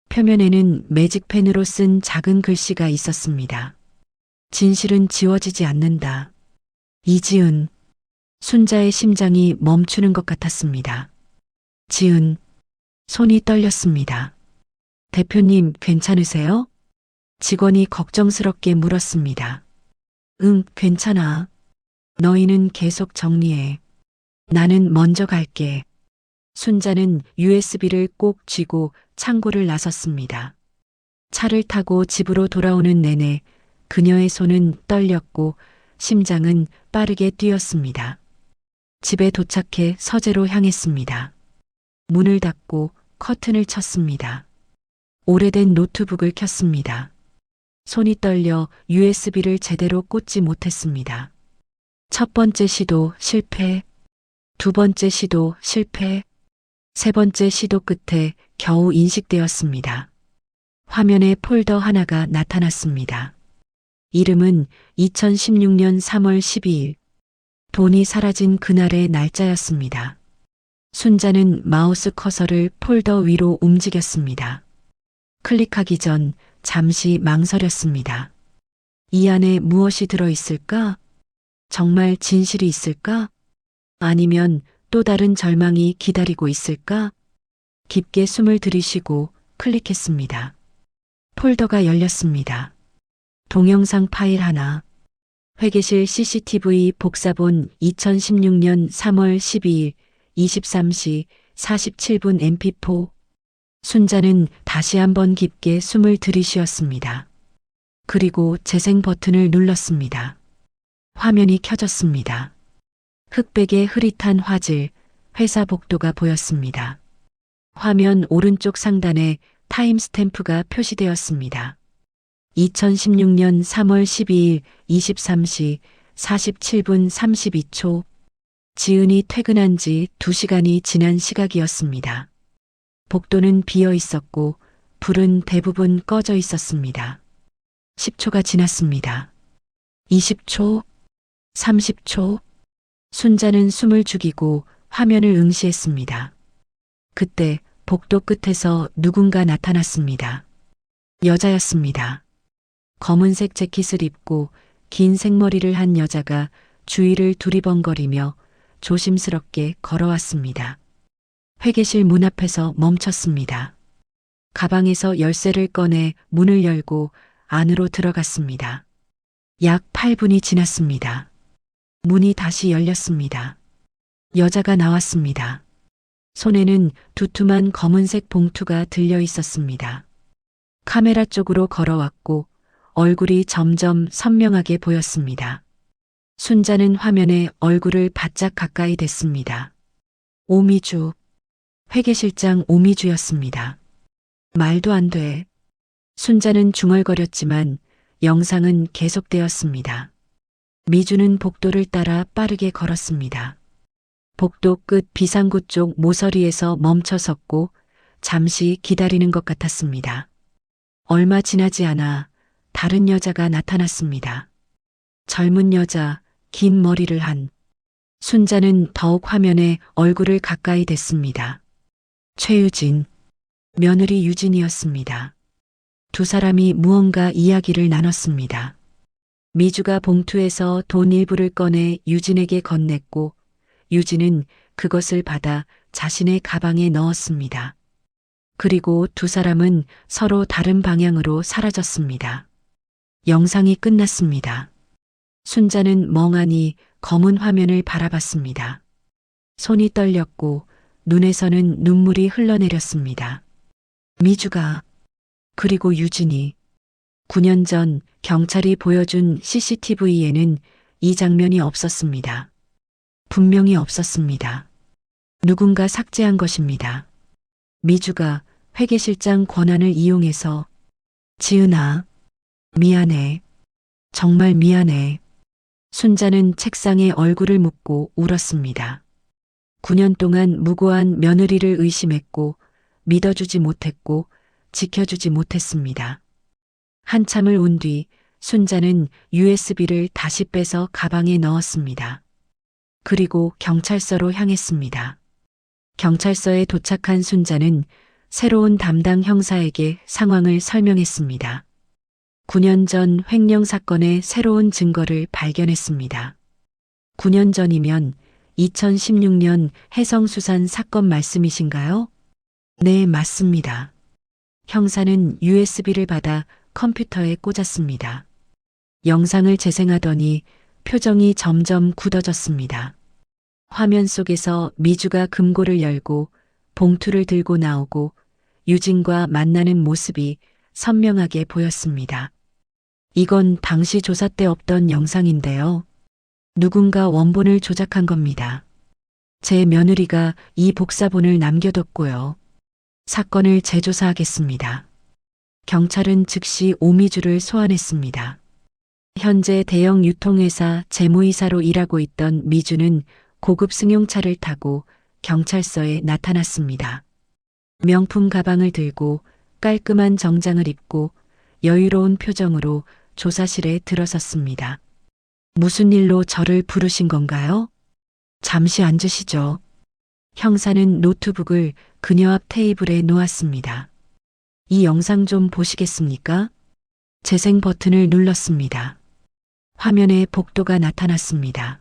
표면에는 매직펜으로 쓴 작은 글씨가 있었습니다. 진실은 지워지지 않는다. 이지은. 순자의 심장이 멈추는 것 같았습니다. 지은. 손이 떨렸습니다. 대표님, 괜찮으세요? 직원이 걱정스럽게 물었습니다. 응, 괜찮아. 너희는 계속 정리해. 나는 먼저 갈게. 순자는 USB를 꼭 쥐고 창고를 나섰습니다. 차를 타고 집으로 돌아오는 내내 그녀의 손은 떨렸고 심장은 빠르게 뛰었습니다. 집에 도착해 서재로 향했습니다. 문을 닫고 커튼을 쳤습니다. 오래된 노트북을 켰습니다. 손이 떨려 USB를 제대로 꽂지 못했습니다. 첫 번째 시도 실패, 두 번째 시도 실패, 세 번째 시도 끝에 겨우 인식되었습니다. 화면에 폴더 하나가 나타났습니다. 이름은 2016년 3월 12일. 돈이 사라진 그날의 날짜였습니다. 순자는 마우스 커서를 폴더 위로 움직였습니다. 클릭하기 전 잠시 망설였습니다. 이 안에 무엇이 들어있을까? 정말 진실이 있을까? 아니면 또 다른 절망이 기다리고 있을까? 깊게 숨을 들이쉬고 클릭했습니다. 폴더가 열렸습니다. 동영상 파일 하나. 회계실 CCTV 복사본 2016년 3월 12일 23시 47분 MP4. 순자는 다시 한번 깊게 숨을 들이쉬었습니다. 그리고 재생 버튼을 눌렀습니다. 화면이 켜졌습니다. 흑백의 흐릿한 화질, 회사 복도가 보였습니다. 화면 오른쪽 상단에 타임스탬프가 표시되었습니다. 2016년 3월 12일 23시 47분 32초. 지은이 퇴근한 지 2시간이 지난 시각이었습니다. 복도는 비어 있었고 불은 대부분 꺼져 있었습니다. 10초가 지났습니다. 20초, 30초. 순자는 숨을 죽이고 화면을 응시했습니다. 그때 복도 끝에서 누군가 나타났습니다. 여자였습니다. 검은색 재킷을 입고 긴 생머리를 한 여자가 주위를 두리번거리며 조심스럽게 걸어왔습니다. 회계실 문 앞에서 멈췄습니다. 가방에서 열쇠를 꺼내 문을 열고 안으로 들어갔습니다. 약 8분이 지났습니다. 문이 다시 열렸습니다. 여자가 나왔습니다. 손에는 두툼한 검은색 봉투가 들려 있었습니다. 카메라 쪽으로 걸어왔고 얼굴이 점점 선명하게 보였습니다. 순자는 화면에 얼굴을 바짝 가까이 댔습니다. 오미주. 회계실장 오미주였습니다. 말도 안 돼. 순자는 중얼거렸지만 영상은 계속되었습니다. 미주는 복도를 따라 빠르게 걸었습니다. 복도 끝 비상구 쪽 모서리에서 멈춰 섰고 잠시 기다리는 것 같았습니다. 얼마 지나지 않아 다른 여자가 나타났습니다. 젊은 여자, 긴 머리를 한. 순자는 더욱 화면에 얼굴을 가까이 댔습니다. 최유진. 며느리 유진이었습니다. 두 사람이 무언가 이야기를 나눴습니다. 미주가 봉투에서 돈 일부를 꺼내 유진에게 건넸고 유진은 그것을 받아 자신의 가방에 넣었습니다. 그리고 두 사람은 서로 다른 방향으로 사라졌습니다. 영상이 끝났습니다. 순자는 멍하니 검은 화면을 바라봤습니다. 손이 떨렸고 눈에서는 눈물이 흘러내렸습니다. 미주가, 그리고 유진이. 9년 전 경찰이 보여준 CCTV에는 이 장면이 없었습니다. 분명히 없었습니다. 누군가 삭제한 것입니다. 미주가 회계실장 권한을 이용해서 지은아, 미안해. 정말 미안해. 순자는 책상에 얼굴을 묻고 울었습니다. 9년 동안 무고한 며느리를 의심했고 믿어주지 못했고 지켜주지 못했습니다. 한참을 운 뒤 순자는 USB를 다시 빼서 가방에 넣었습니다. 그리고 경찰서로 향했습니다. 경찰서에 도착한 순자는 새로운 담당 형사에게 상황을 설명했습니다. 9년 전 횡령 사건의 새로운 증거를 발견했습니다. 9년 전이면 2016년 해성수산 사건 말씀이신가요? 네, 맞습니다. 형사는 USB를 받아 컴퓨터에 꽂았습니다. 영상을 재생하더니 표정이 점점 굳어졌습니다. 화면 속에서 미주가 금고를 열고 봉투를 들고 나오고 유진과 만나는 모습이 선명하게 보였습니다. 이건 당시 조사 때 없던 영상인데요. 누군가 원본을 조작한 겁니다. 제 며느리가 이 복사본을 남겨뒀고요. 사건을 재조사하겠습니다. 경찰은 즉시 오미주를 소환했습니다. 현재 대형 유통회사 재무이사로 일하고 있던 미주는 고급 승용차를 타고 경찰서에 나타났습니다. 명품 가방을 들고 깔끔한 정장을 입고 여유로운 표정으로 조사실에 들어섰습니다. 무슨 일로 저를 부르신 건가요? 잠시 앉으시죠. 형사는 노트북을 그녀 앞 테이블에 놓았습니다. 이 영상 좀 보시겠습니까? 재생 버튼을 눌렀습니다. 화면에 복도가 나타났습니다.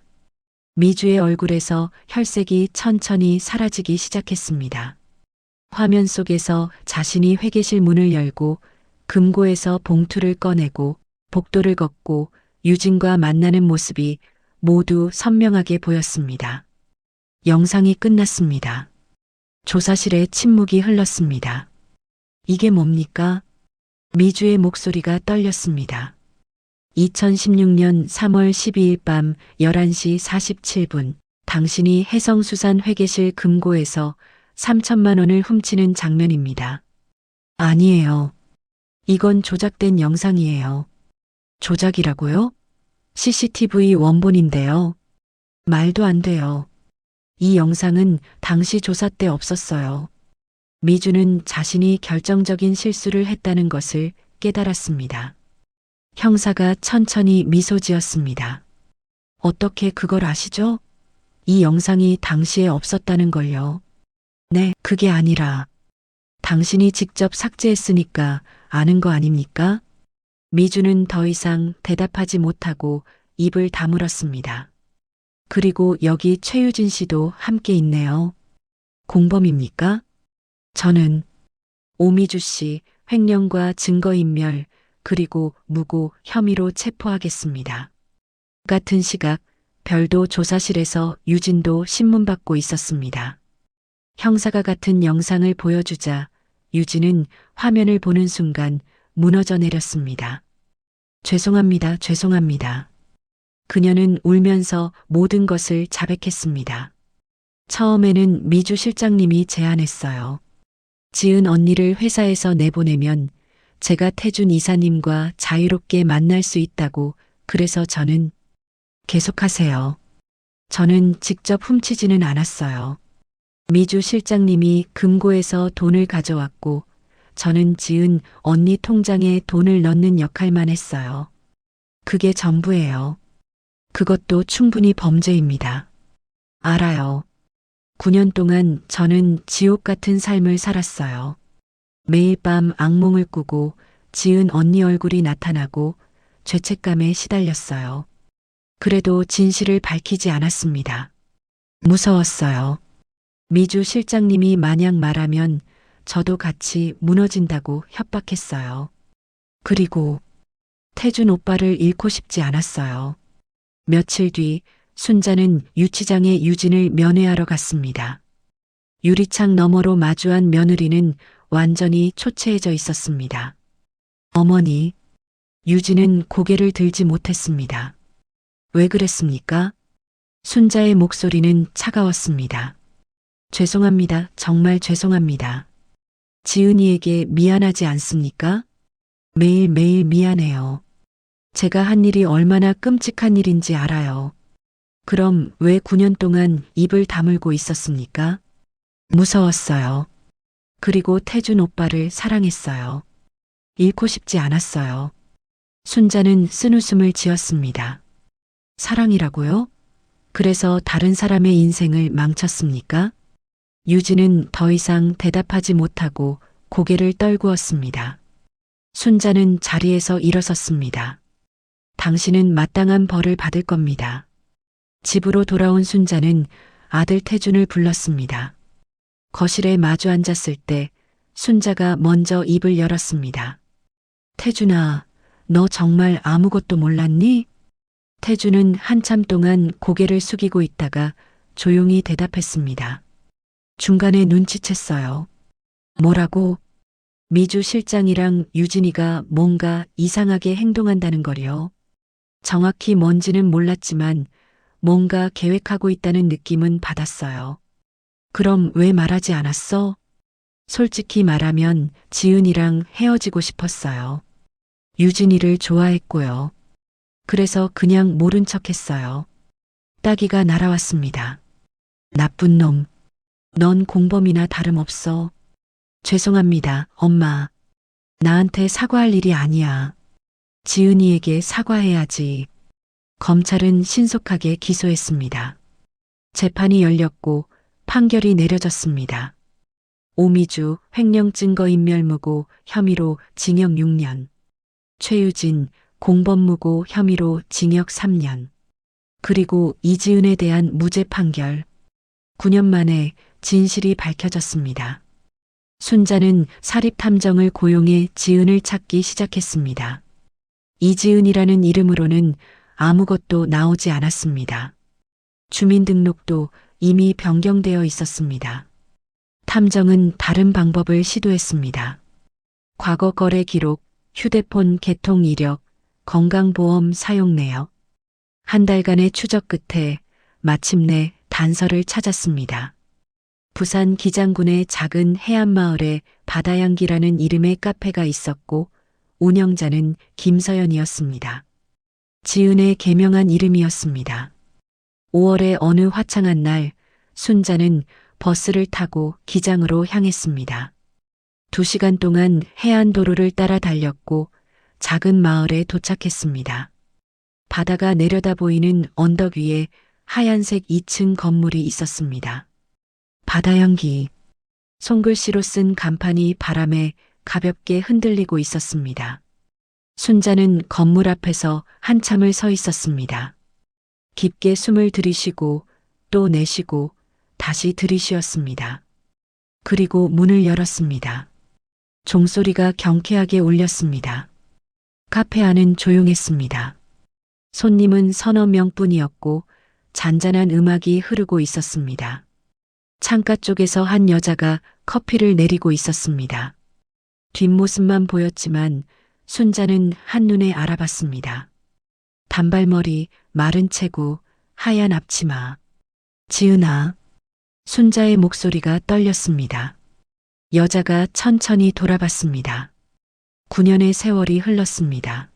미주의 얼굴에서 혈색이 천천히 사라지기 시작했습니다. 화면 속에서 자신이 회계실 문을 열고 금고에서 봉투를 꺼내고 복도를 걷고 유진과 만나는 모습이 모두 선명하게 보였습니다. 영상이 끝났습니다. 조사실에 침묵이 흘렀습니다. 이게 뭡니까? 미주의 목소리가 떨렸습니다. 2016년 3월 12일 밤 11시 47분 당신이 해성수산 회계실 금고에서 3천만 원을 훔치는 장면입니다. 아니에요. 이건 조작된 영상이에요. 조작이라고요? CCTV 원본인데요. 말도 안 돼요. 이 영상은 당시 조사 때 없었어요. 미주는 자신이 결정적인 실수를 했다는 것을 깨달았습니다. 형사가 천천히 미소 지었습니다. 어떻게 그걸 아시죠? 이 영상이 당시에 없었다는 걸요. 네, 그게 아니라 당신이 직접 삭제했으니까 아는 거 아닙니까? 미주는 더 이상 대답하지 못하고 입을 다물었습니다. 그리고 여기 최유진 씨도 함께 있네요. 공범입니까? 저는 오미주 씨 횡령과 증거인멸 그리고 무고 혐의로 체포하겠습니다. 같은 시각 별도 조사실에서 유진도 신문받고 있었습니다. 형사가 같은 영상을 보여주자 유진은 화면을 보는 순간 무너져 내렸습니다. 죄송합니다. 죄송합니다. 그녀는 울면서 모든 것을 자백했습니다. 처음에는 미주 실장님이 제안했어요. 지은 언니를 회사에서 내보내면 제가 태준 이사님과 자유롭게 만날 수 있다고. 그래서 저는 계속하세요. 저는 직접 훔치지는 않았어요. 미주 실장님이 금고에서 돈을 가져왔고 저는 지은 언니 통장에 돈을 넣는 역할만 했어요. 그게 전부예요. 그것도 충분히 범죄입니다. 알아요. 9년 동안 저는 지옥 같은 삶을 살았어요. 매일 밤 악몽을 꾸고 지은 언니 얼굴이 나타나고 죄책감에 시달렸어요. 그래도 진실을 밝히지 않았습니다. 무서웠어요. 미주 실장님이 만약 말하면 저도 같이 무너진다고 협박했어요. 그리고 태준 오빠를 잃고 싶지 않았어요. 며칠 뒤 순자는 유치장에 유진을 면회하러 갔습니다. 유리창 너머로 마주한 며느리는 완전히 초췌해져 있었습니다. 어머니, 유진은 고개를 들지 못했습니다. 왜 그랬습니까? 순자의 목소리는 차가웠습니다. 죄송합니다. 정말 죄송합니다. 지은이에게 미안하지 않습니까? 매일매일 미안해요. 제가 한 일이 얼마나 끔찍한 일인지 알아요. 그럼 왜 9년 동안 입을 다물고 있었습니까? 무서웠어요. 그리고 태준 오빠를 사랑했어요. 잃고 싶지 않았어요. 순자는 쓴웃음을 지었습니다. 사랑이라고요? 그래서 다른 사람의 인생을 망쳤습니까? 유진은 더 이상 대답하지 못하고 고개를 떨구었습니다. 순자는 자리에서 일어섰습니다. 당신은 마땅한 벌을 받을 겁니다. 집으로 돌아온 순자는 아들 태준을 불렀습니다. 거실에 마주 앉았을 때 순자가 먼저 입을 열었습니다. 태준아, 너 정말 아무것도 몰랐니? 태준은 한참 동안 고개를 숙이고 있다가 조용히 대답했습니다. 중간에 눈치챘어요. 뭐라고? 미주 실장이랑 유진이가 뭔가 이상하게 행동한다는 거요. 정확히 뭔지는 몰랐지만 뭔가 계획하고 있다는 느낌은 받았어요. 그럼 왜 말하지 않았어? 솔직히 말하면 지은이랑 헤어지고 싶었어요. 유진이를 좋아했고요. 그래서 그냥 모른 척 했어요. 따기가 날아왔습니다. 나쁜 놈. 넌 공범이나 다름없어. 죄송합니다, 엄마. 나한테 사과할 일이 아니야. 지은이에게 사과해야지. 검찰은 신속하게 기소했습니다. 재판이 열렸고 판결이 내려졌습니다. 오미주 횡령 증거인멸무고 혐의로 징역 6년. 최유진 공범무고 혐의로 징역 3년. 그리고 이지은에 대한 무죄 판결. 9년 만에 진실이 밝혀졌습니다. 순자는 사립탐정을 고용해 지은을 찾기 시작했습니다. 이지은이라는 이름으로는 아무것도 나오지 않았습니다. 주민등록도 이미 변경되어 있었습니다. 탐정은 다른 방법을 시도했습니다. 과거 거래 기록, 휴대폰 개통 이력, 건강보험 사용 내역. 한 달간의 추적 끝에 마침내 단서를 찾았습니다. 부산 기장군의 작은 해안마을에 바다향기라는 이름의 카페가 있었고 운영자는 김서연이었습니다. 지은의 개명한 이름이었습니다. 5월의 어느 화창한 날 순자는 버스를 타고 기장으로 향했습니다. 2시간 동안 해안도로를 따라 달렸고 작은 마을에 도착했습니다. 바다가 내려다 보이는 언덕 위에 하얀색 2층 건물이 있었습니다. 바다향기. 손글씨로 쓴 간판이 바람에 가볍게 흔들리고 있었습니다. 순자는 건물 앞에서 한참을 서 있었습니다. 깊게 숨을 들이쉬고 또 내쉬고 다시 들이쉬었습니다. 그리고 문을 열었습니다. 종소리가 경쾌하게 울렸습니다. 카페 안은 조용했습니다. 손님은 서너 명뿐이었고 잔잔한 음악이 흐르고 있었습니다. 창가 쪽에서 한 여자가 커피를 내리고 있었습니다. 뒷모습만 보였지만 순자는 한눈에 알아봤습니다. 단발머리, 마른 체구, 하얀 앞치마. 지은아. 순자의 목소리가 떨렸습니다. 여자가 천천히 돌아봤습니다. 9년의 세월이 흘렀습니다.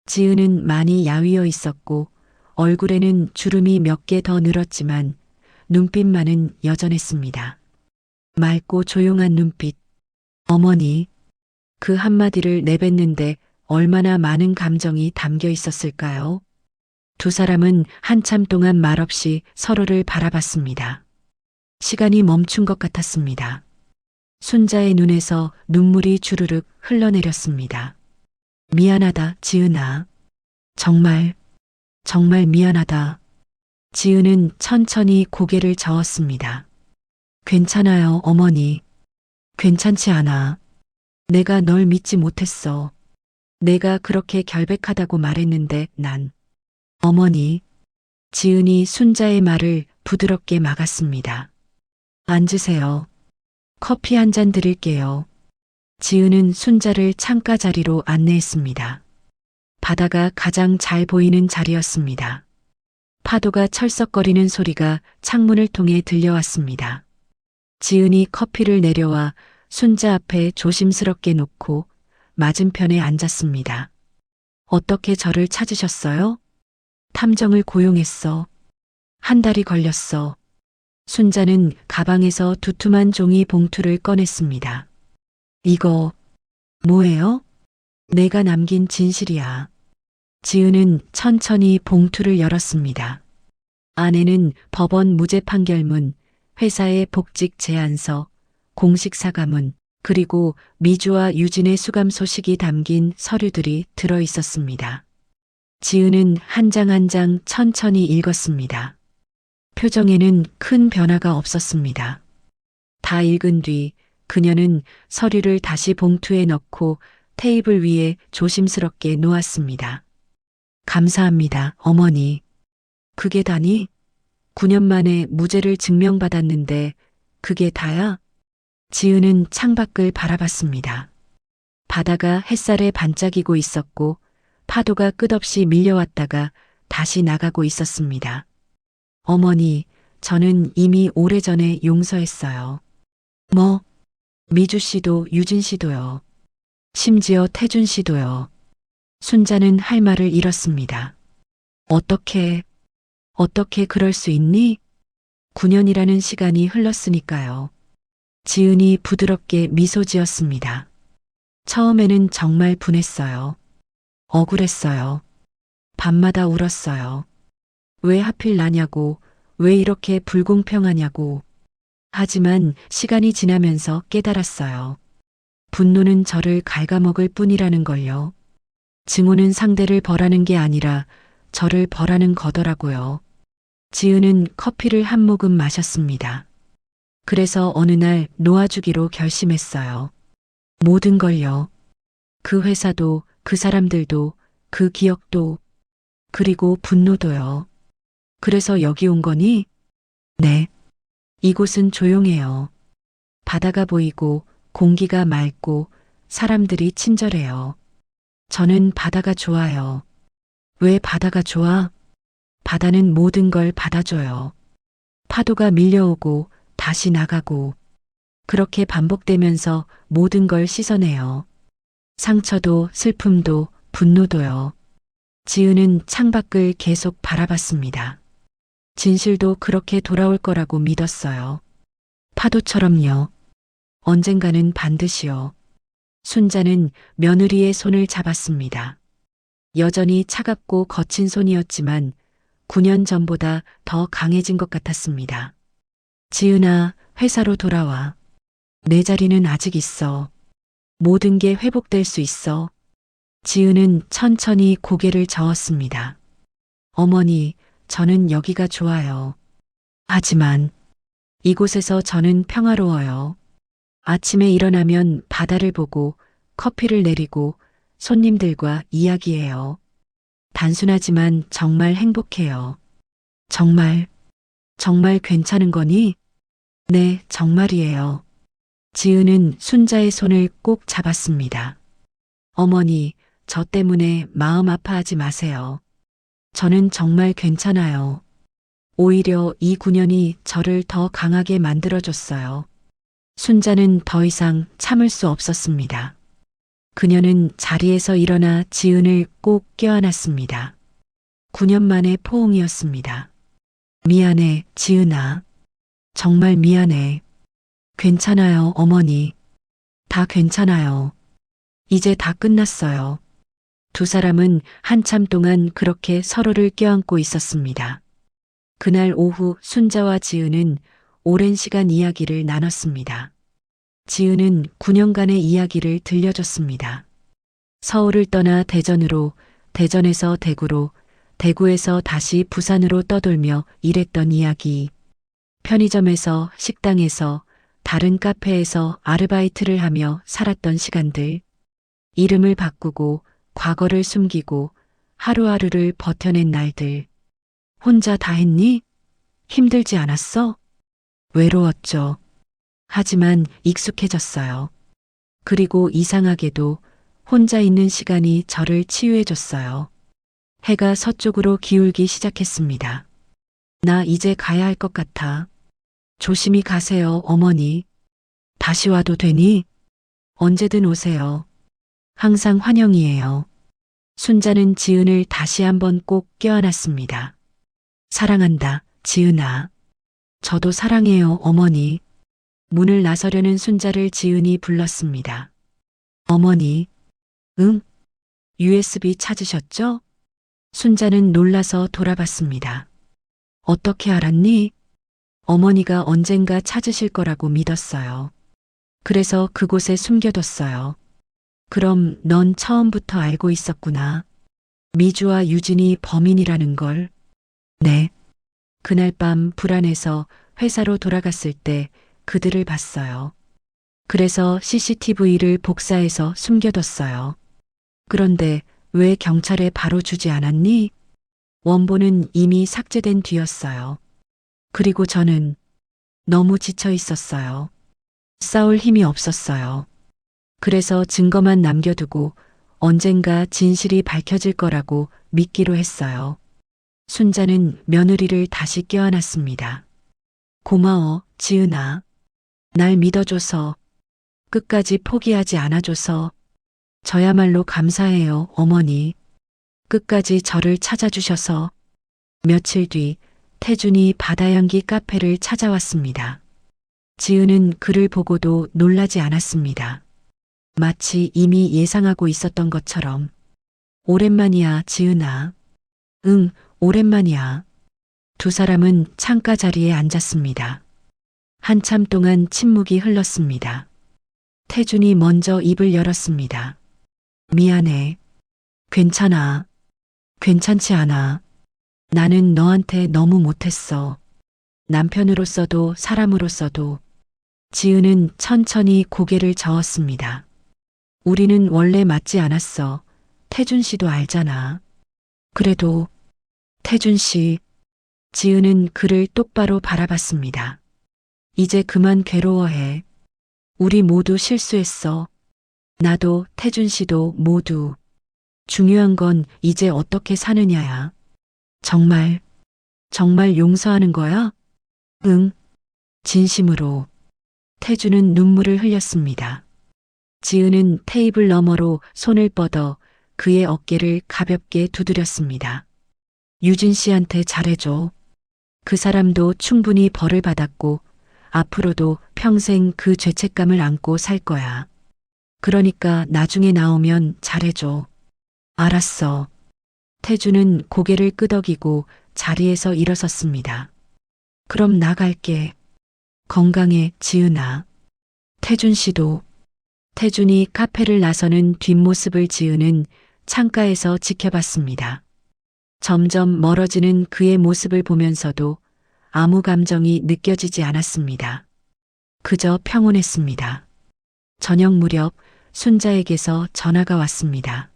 지은은 많이 야위어 있었고 얼굴에는 주름이 몇 개 더 늘었지만 눈빛만은 여전했습니다. 맑고 조용한 눈빛. 어머니. 그 한마디를 내뱉는데 얼마나 많은 감정이 담겨 있었을까요? 두 사람은 한참 동안 말없이 서로를 바라봤습니다. 시간이 멈춘 것 같았습니다. 순자의 눈에서 눈물이 주르륵 흘러내렸습니다. 미안하다, 지은아. 정말 미안하다. 지은은 천천히 고개를 저었습니다. 괜찮아요, 어머니. 괜찮지 않아. 내가 널 믿지 못했어. 내가 그렇게 결백하다고 말했는데 난. 어머니. 지은이 순자의 말을 부드럽게 막았습니다. 앉으세요. 커피 한 잔 드릴게요. 지은은 순자를 창가 자리로 안내했습니다. 바다가 가장 잘 보이는 자리였습니다. 파도가 철썩거리는 소리가 창문을 통해 들려왔습니다. 지은이 커피를 내려와 순자 앞에 조심스럽게 놓고 맞은편에 앉았습니다. 어떻게 저를 찾으셨어요? 탐정을 고용했어. 한 달이 걸렸어. 순자는 가방에서 두툼한 종이 봉투를 꺼냈습니다. 이거 뭐예요? 내가 남긴 진실이야. 지은은 천천히 봉투를 열었습니다. 안에는 법원 무죄 판결문, 회사의 복직 제안서, 공식 사과문, 그리고 미주와 유진의 수감 소식이 담긴 서류들이 들어 있었습니다. 지은은 한 장 한 장 천천히 읽었습니다. 표정에는 큰 변화가 없었습니다. 다 읽은 뒤 그녀는 서류를 다시 봉투에 넣고 테이블 위에 조심스럽게 놓았습니다. 감사합니다, 어머니. 그게 다니? 9년 만에 무죄를 증명받았는데 그게 다야? 지은은 창밖을 바라봤습니다. 바다가 햇살에 반짝이고 있었고 파도가 끝없이 밀려왔다가 다시 나가고 있었습니다. 어머니, 저는 이미 오래전에 용서했어요. 뭐? 미주 씨도 유진 씨도요. 심지어 태준 씨도요. 순자는 할 말을 잃었습니다. 어떻게 그럴 수 있니? 9년이라는 시간이 흘렀으니까요. 지은이 부드럽게 미소 지었습니다. 처음에는 정말 분했어요. 억울했어요. 밤마다 울었어요. 왜 하필 나냐고, 왜 이렇게 불공평하냐고. 하지만 시간이 지나면서 깨달았어요. 분노는 저를 갉아먹을 뿐이라는 걸요. 증오는 상대를 벌하는 게 아니라 저를 벌하는 거더라고요. 지은은 커피를 한 모금 마셨습니다. 그래서 어느 날 놓아주기로 결심했어요. 모든 걸요. 그 회사도, 그 사람들도, 그 기억도, 그리고 분노도요. 그래서 여기 온 거니? 네. 이곳은 조용해요. 바다가 보이고, 공기가 맑고, 사람들이 친절해요. 저는 바다가 좋아요. 왜 바다가 좋아? 바다는 모든 걸 받아줘요. 파도가 밀려오고 다시 나가고 그렇게 반복되면서 모든 걸 씻어내요. 상처도 슬픔도 분노도요. 지은은 창밖을 계속 바라봤습니다. 진실도 그렇게 돌아올 거라고 믿었어요. 파도처럼요. 언젠가는 반드시요. 순자는 며느리의 손을 잡았습니다. 여전히 차갑고 거친 손이었지만 9년 전보다 더 강해진 것 같았습니다. 지은아, 회사로 돌아와. 내 자리는 아직 있어. 모든 게 회복될 수 있어. 지은은 천천히 고개를 저었습니다. 어머니, 저는 여기가 좋아요. 하지만 이곳에서 저는 평화로워요. 아침에 일어나면 바다를 보고 커피를 내리고 손님들과 이야기해요. 단순하지만 정말 행복해요. 정말 괜찮은 거니? 네, 정말이에요. 지은은 순자의 손을 꼭 잡았습니다. 어머니, 저 때문에 마음 아파하지 마세요. 저는 정말 괜찮아요. 오히려 이 9년이 저를 더 강하게 만들어줬어요. 순자는 더 이상 참을 수 없었습니다. 그녀는 자리에서 일어나 지은을 꼭 껴안았습니다. 9년 만의 포옹이었습니다. 미안해, 지은아. 정말 미안해. 괜찮아요, 어머니. 다 괜찮아요. 이제 다 끝났어요. 두 사람은 한참 동안 그렇게 서로를 껴안고 있었습니다. 그날 오후 순자와 지은은 오랜 시간 이야기를 나눴습니다. 지은은 9년간의 이야기를 들려줬습니다. 서울을 떠나 대전으로, 대전에서 대구로, 대구에서 다시 부산으로 떠돌며 일했던 이야기. 편의점에서, 식당에서, 다른 카페에서 아르바이트를 하며 살았던 시간들. 이름을 바꾸고, 과거를 숨기고, 하루하루를 버텨낸 날들. 혼자 다 했니? 힘들지 않았어? 외로웠죠. 하지만 익숙해졌어요. 그리고 이상하게도 혼자 있는 시간이 저를 치유해줬어요. 해가 서쪽으로 기울기 시작했습니다. 나 이제 가야 할 것 같아. 조심히 가세요, 어머니. 다시 와도 되니? 언제든 오세요. 항상 환영이에요. 순자는 지은을 다시 한번 꼭 껴안았습니다. 사랑한다, 지은아. 저도 사랑해요, 어머니. 문을 나서려는 순자를 지은이 불렀습니다. 어머니. 응? USB 찾으셨죠? 순자는 놀라서 돌아봤습니다. 어떻게 알았니? 어머니가 언젠가 찾으실 거라고 믿었어요. 그래서 그곳에 숨겨뒀어요. 그럼 넌 처음부터 알고 있었구나. 미주와 유진이 범인이라는 걸. 네. 그날 밤 불안해서 회사로 돌아갔을 때 그들을 봤어요. 그래서 CCTV를 복사해서 숨겨뒀어요. 그런데 왜 경찰에 바로 주지 않았니? 원본은 이미 삭제된 뒤였어요. 그리고 저는 너무 지쳐 있었어요. 싸울 힘이 없었어요. 그래서 증거만 남겨두고 언젠가 진실이 밝혀질 거라고 믿기로 했어요. 순자는 며느리를 다시 껴안았습니다. 고마워, 지은아. 날 믿어줘서, 끝까지 포기하지 않아줘서, 저야말로 감사해요, 어머니. 끝까지 저를 찾아주셔서. 며칠 뒤 태준이 바다향기 카페를 찾아왔습니다. 지은은 그를 보고도 놀라지 않았습니다. 마치 이미 예상하고 있었던 것처럼. 오랜만이야, 지은아. 응, 오랜만이야. 두 사람은 창가 자리에 앉았습니다. 한참 동안 침묵이 흘렀습니다. 태준이 먼저 입을 열었습니다. 미안해. 괜찮아. 괜찮지 않아. 나는 너한테 너무 못했어. 남편으로서도 사람으로서도. 지은은 천천히 고개를 저었습니다. 우리는 원래 맞지 않았어. 태준 씨도 알잖아. 그래도 태준 씨. 지은은 그를 똑바로 바라봤습니다. 이제 그만 괴로워해. 우리 모두 실수했어. 나도 태준 씨도 모두. 중요한 건 이제 어떻게 사느냐야. 정말 용서하는 거야? 응. 진심으로. 태준은 눈물을 흘렸습니다. 지은은 테이블 너머로 손을 뻗어 그의 어깨를 가볍게 두드렸습니다. 유진 씨한테 잘해줘. 그 사람도 충분히 벌을 받았고 앞으로도 평생 그 죄책감을 안고 살 거야. 그러니까 나중에 나오면 잘해줘. 알았어. 태준은 고개를 끄덕이고 자리에서 일어섰습니다. 그럼 나갈게. 건강해, 지은아. 태준 씨도. 태준이 카페를 나서는 뒷모습을 지은은 창가에서 지켜봤습니다. 점점 멀어지는 그의 모습을 보면서도 아무 감정이 느껴지지 않았습니다. 그저 평온했습니다. 저녁 무렵 순자에게서 전화가 왔습니다.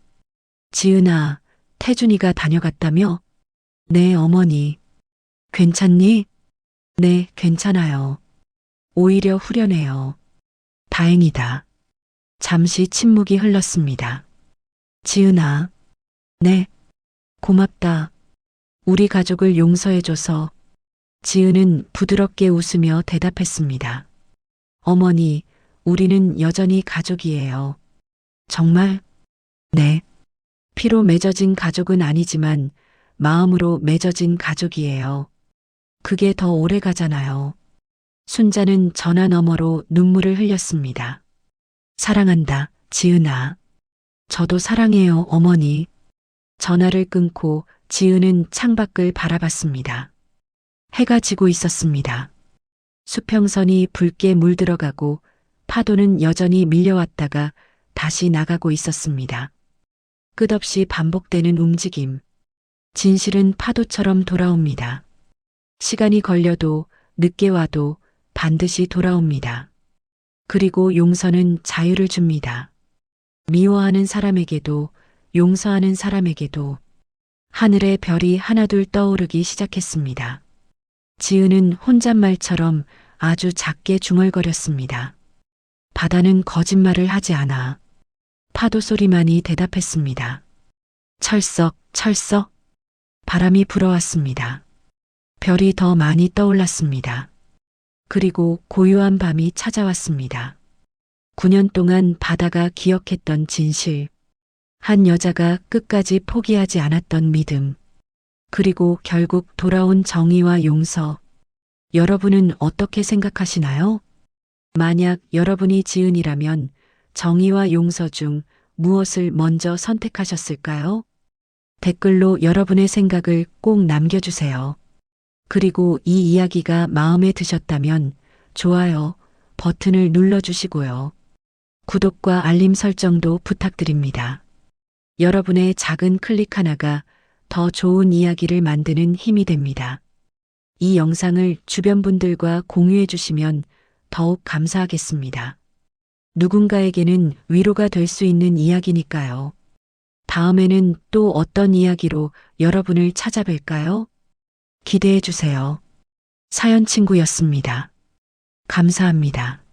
지은아, 태준이가 다녀갔다며? 네, 어머니. 괜찮니? 네, 괜찮아요. 오히려 후련해요. 다행이다. 잠시 침묵이 흘렀습니다. 지은아. 네. 고맙다. 우리 가족을 용서해줘서. 지은은 부드럽게 웃으며 대답했습니다. 어머니, 우리는 여전히 가족이에요. 정말? 네. 피로 맺어진 가족은 아니지만 마음으로 맺어진 가족이에요. 그게 더 오래 가잖아요. 순자는 전화 너머로 눈물을 흘렸습니다. 사랑한다, 지은아. 저도 사랑해요, 어머니. 전화를 끊고 지은은 창밖을 바라봤습니다. 해가 지고 있었습니다. 수평선이 붉게 물들어가고 파도는 여전히 밀려왔다가 다시 나가고 있었습니다. 끝없이 반복되는 움직임. 진실은 파도처럼 돌아옵니다. 시간이 걸려도 늦게 와도 반드시 돌아옵니다. 그리고 용서는 자유를 줍니다. 미워하는 사람에게도 용서하는 사람에게도. 하늘의 별이 하나둘 떠오르기 시작했습니다. 지은은 혼잣말처럼 아주 작게 중얼거렸습니다. 바다는 거짓말을 하지 않아. 파도 소리만이 대답했습니다. 철썩, 철썩. 바람이 불어왔습니다. 별이 더 많이 떠올랐습니다. 그리고 고요한 밤이 찾아왔습니다. 9년 동안 바다가 기억했던 진실, 한 여자가 끝까지 포기하지 않았던 믿음, 그리고 결국 돌아온 정의와 용서. 여러분은 어떻게 생각하시나요? 만약 여러분이 지은이라면 정의와 용서 중 무엇을 먼저 선택하셨을까요? 댓글로 여러분의 생각을 꼭 남겨주세요. 그리고 이 이야기가 마음에 드셨다면 좋아요 버튼을 눌러주시고요. 구독과 알림 설정도 부탁드립니다. 여러분의 작은 클릭 하나가 더 좋은 이야기를 만드는 힘이 됩니다. 이 영상을 주변 분들과 공유해 주시면 더욱 감사하겠습니다. 누군가에게는 위로가 될 수 있는 이야기니까요. 다음에는 또 어떤 이야기로 여러분을 찾아뵐까요? 기대해 주세요. 사연 친구였습니다. 감사합니다.